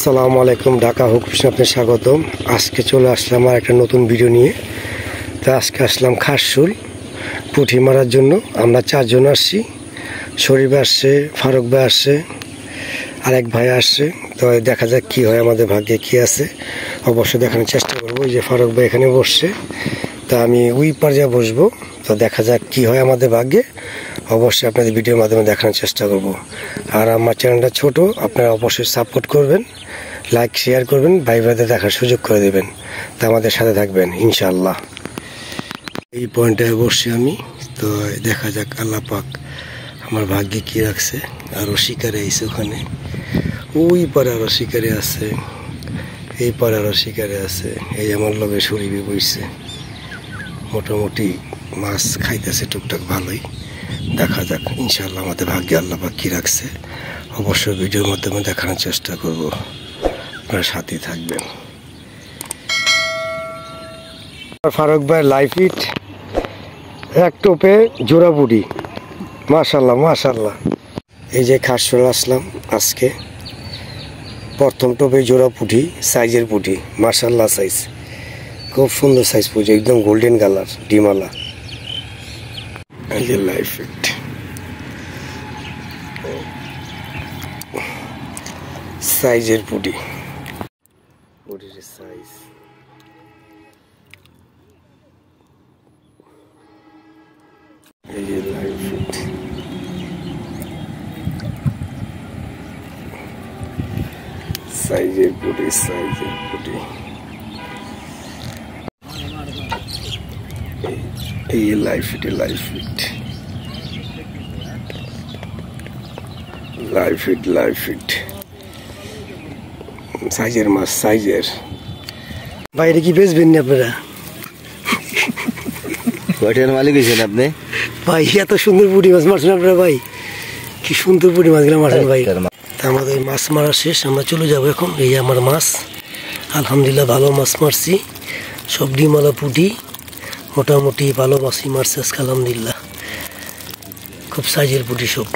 আসসালামু আলাইকুম, ঢাকা হুকুমশন আপনাদের স্বাগতম। আজকে চলে আসলাম আর একটা নতুন ভিডিও নিয়ে। তো আজকে আসলাম খারশুল পুঁটি মারার জন্য। আমরা 4 জন আসছি। শরীফ আসছে, ফারুক ভাই আসছে, আরেক ভাই আসছে। তো দেখা যাক কী হয়, আমাদের ভাগ্যে কী আছে অবশ্যই দেখানোর চেষ্টা করবো। এই যে ফারুক ভাই এখানে বসছে, তা আমি ওই পর্যায়ে বসবো। তো দেখা যাক কী হয় আমাদের ভাগ্যে, অবশ্যই আপনাদের ভিডিওর মাধ্যমে দেখানোর চেষ্টা করব। আর আমার চ্যানেলটা ছোট, আপনারা অবশ্যই সাপোর্ট করবেন, লাইক শেয়ার করবেন, ভাই ভাইদের দেখার সুযোগ করে দেবেন। তা আমাদের সাথে থাকবেন ইনশাআল্লাহ। এই পয়েন্টে বসছি আমি। তো দেখা যাক আল্লাহ পাক আমার ভাগ্যে কী রাখছে। আরও শিকারে আইছে, ওখানে ওই পারে আরও শিকারে আছে, এই পারে আরও শিকারে আছে। এই আমার লগে শরীফে বইছে, মোটামুটি মাছ খাইতেছে টুকটাক ভালোই। দেখা যাক ইনশাআল্লাহ আমাদের ভাগ্যে আল্লাহ পাক কী রাখছে, অবশ্যই ভিডিওর মাধ্যমে দেখানোর চেষ্টা করব। আপনারা সাথেই থাকবেন। ফারুক ভাই লাইফ ইট এক টোপে জোড়া পুঁটি, মাশাল্লাহ মাশাল্লাহ। এই যে খারশুল আসলাম আজকে, প্রথম টোপে জোড়া পুঁটি, সাইজের পুঁটি, মাশাল্লাহ সাইজ, খুব সুন্দর সাইজ পুঁটি, একদম গোল্ডেন কালার ডিমালা। এই যে লাইফ ইট সাইজের পুঁটি, পুঁটির সাইজ। এই যে লাইফ ইট সাইজের পুঁটি, সাইজের পুঁটি। এই life it, life it, life it, life it, সাইজের মাছ, সাইজের। বাইরে কি বেচবেন না আপনারা? কয়টার মালিক হয়েছেন আপনি? ভাই এত সুন্দর পুঁটি মাছ মারছেন আপনারা, ভাই কি সুন্দর পুঁটি মাছগুলো মারছেন ভাই। আমাদের মাছ মারা শেষ, আমরা চলে যাবো এখন। এই আমার মাছ, আলহামদুলিল্লাহ ভালো মাছ মারছি, সব ডিমালা পুঁটি, মোটামুটি ভালো মাছই মারছে আজকে আলহামদুলিল্লাহ, খুব সাইজের পুঁটি সব।